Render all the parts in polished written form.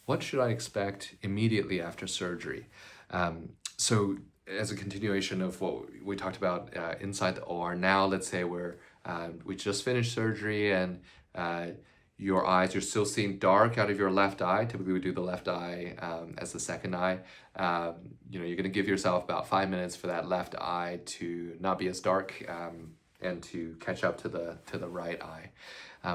what should I expect immediately after surgery? So as a continuation of what we talked about inside the OR, now let's say we just finished surgery and your eyes, you're still seeing dark out of your left eye. Typically we do the left eye as the second eye. You're gonna give yourself about 5 minutes for that left eye to not be as dark and to catch up to the right eye.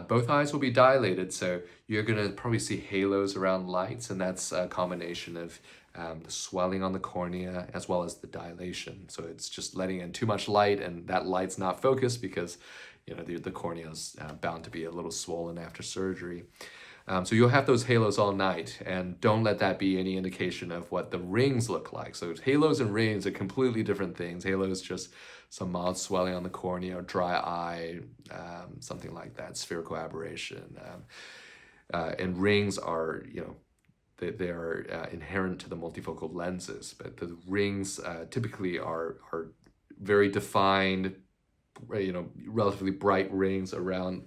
Both eyes will be dilated, so you're gonna probably see halos around lights, and that's a combination of the swelling on the cornea as well as the dilation. So it's just letting in too much light, and that light's not focused because the cornea is bound to be a little swollen after surgery. So you'll have those halos all night, and don't let that be any indication of what the rings look like. So halos and rings are completely different things. Halos just some mild swelling on the cornea, dry eye, something like that, spherical aberration. And rings are, they are inherent to the multifocal lenses, but the rings typically are very defined, relatively bright rings around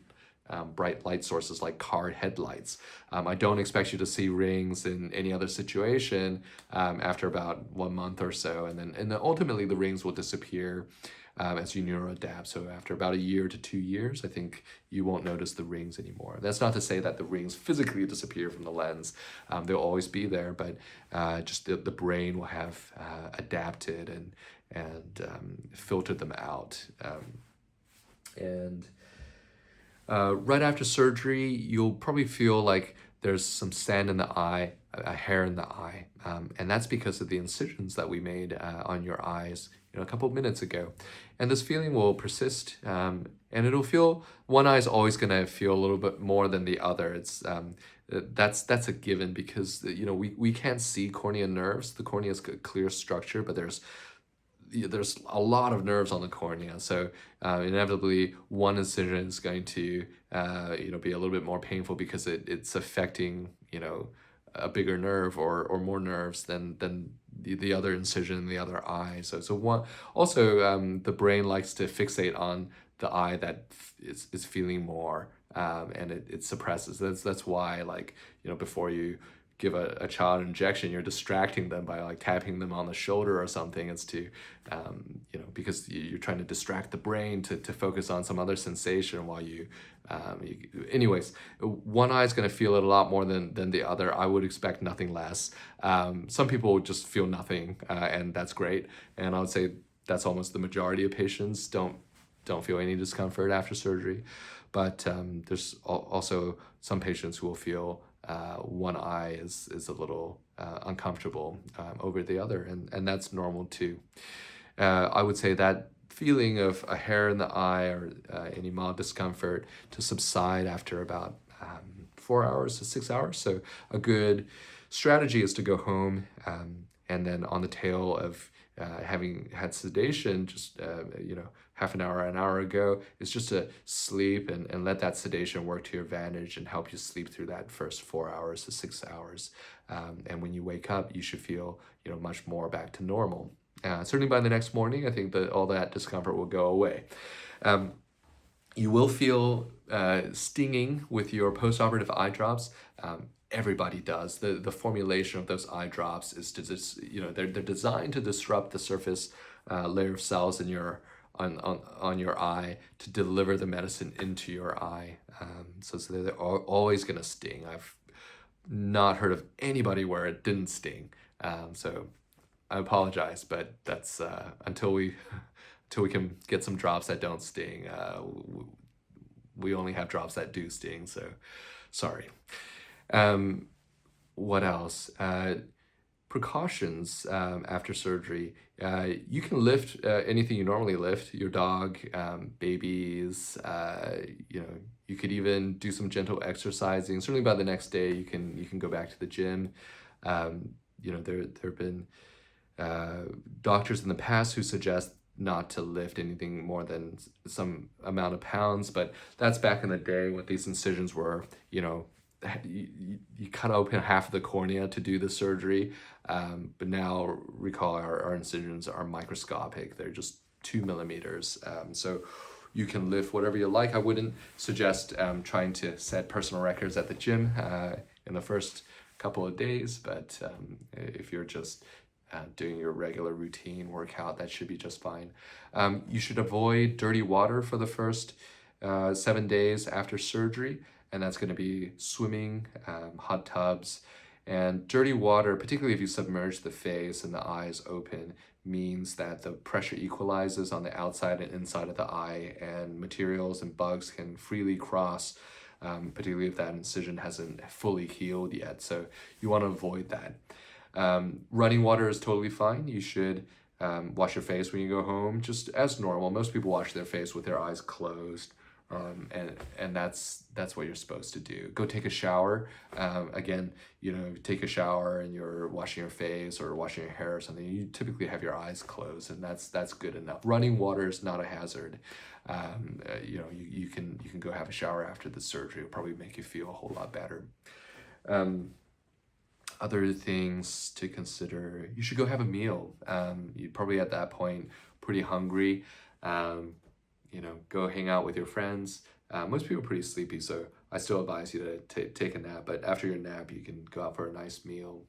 bright light sources like car headlights. I don't expect you to see rings in any other situation after about 1 month or so, and then ultimately the rings will disappear as you neuroadapt. So after about 1 year to 2 years, I think you won't notice the rings anymore. That's not to say that the rings physically disappear from the lens. They'll always be there, but just the brain will have adapted and filtered them out. Right after surgery, you'll probably feel like there's some sand in the eye, a hair in the eye, and that's because of the incisions that we made on your eyes a couple of minutes ago. And this feeling will persist, and it'll feel, one eye is always going to feel a little bit more than the other. It's that's a given because we can't see cornea nerves. The cornea is a clear structure, but there's a lot of nerves on the cornea, so inevitably one incision is going to be a little bit more painful because it's affecting a bigger nerve or more nerves than the other incision in the other eye. So one also the brain likes to fixate on the eye that is feeling more, and it suppresses. That's why, before you give a child an injection, you're distracting them by tapping them on the shoulder or something. It's to because you're trying to distract the brain to focus on some other sensation while anyways, one eye is going to feel it a lot more than the other. I would expect nothing less. Some people just feel nothing, and that's great, and I would say that's almost the majority of patients don't feel any discomfort after surgery. But there's also some patients who will feel one eye is a little uncomfortable over the other, and that's normal too. I would say that feeling of a hair in the eye or any mild discomfort to subside after about 4 hours to 6 hours. So a good strategy is to go home, and then on the tail of having had sedation just half an hour ago, is just to sleep and let that sedation work to your advantage and help you sleep through that first 4 hours to 6 hours. And when you wake up, you should feel much more back to normal. Certainly by the next morning, I think that all that discomfort will go away. You will feel stinging with your postoperative eye drops. Everybody does. The formulation of those eye drops is to just, they're designed to disrupt the surface layer of cells in on your eye to deliver the medicine into your eye. So they're always going to sting. I've not heard of anybody where it didn't sting. So I apologize, but that's until we can get some drops that don't sting. We only have drops that do sting, so sorry. What else? Precautions after surgery. You can lift anything you normally lift, your dog, babies, you could even do some gentle exercising. Certainly by the next day you can go back to the gym. There have been doctors in the past who suggest not to lift anything more than some amount of pounds, but that's back in the day when these incisions were, you cut open half of the cornea to do the surgery, but now recall our incisions are microscopic. They're just 2 millimeters, so you can lift whatever you like. I wouldn't suggest trying to set personal records at the gym in the first couple of days, but if you're just doing your regular routine workout, that should be just fine. You should avoid dirty water for the first 7 days after surgery, and that's going to be swimming, hot tubs, and dirty water, particularly if you submerge the face and the eyes open, means that the pressure equalizes on the outside and inside of the eye, and materials and bugs can freely cross, particularly if that incision hasn't fully healed yet. So you want to avoid that. Running water is totally fine. You should wash your face when you go home, just as normal. Most people wash their face with their eyes closed, and that's what you're supposed to do. Go take a shower. Again, take a shower and you're washing your face or washing your hair or something. You typically have your eyes closed, and that's good enough. Running water is not a hazard. You can go have a shower after the surgery. It'll probably make you feel a whole lot better. Other things to consider: you should go have a meal. You're probably at that point pretty hungry. Go hang out with your friends. Most people are pretty sleepy, so I still advise you to take a nap. But after your nap, you can go out for a nice meal.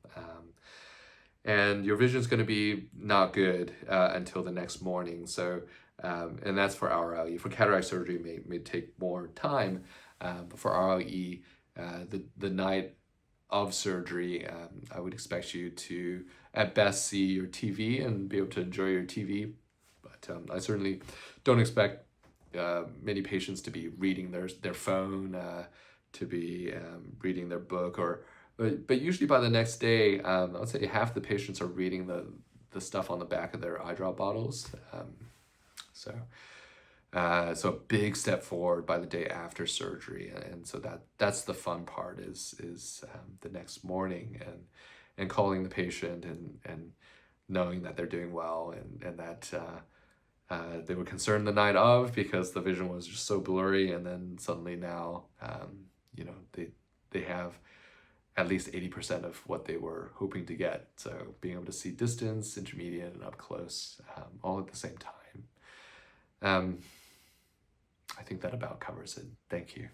And your vision's going to be not good until the next morning. So, and that's for RLE. For cataract surgery, may take more time. But for RLE, the night of surgery, I would expect you to, at best, see your TV and be able to enjoy your TV. But I certainly don't expect many patients to be reading their phone, to be reading their book, but usually by the next day, I'd say half the patients are reading the stuff on the back of their eye drop bottles. So a big step forward by the day after surgery, and so that's the fun part is the next morning and calling the patient and knowing that they're doing well and that they were concerned the night of because the vision was just so blurry, and then suddenly now they have at least 80% of what they were hoping to get. So being able to see distance, intermediate, and up close, all at the same time. I think that about covers it. Thank you.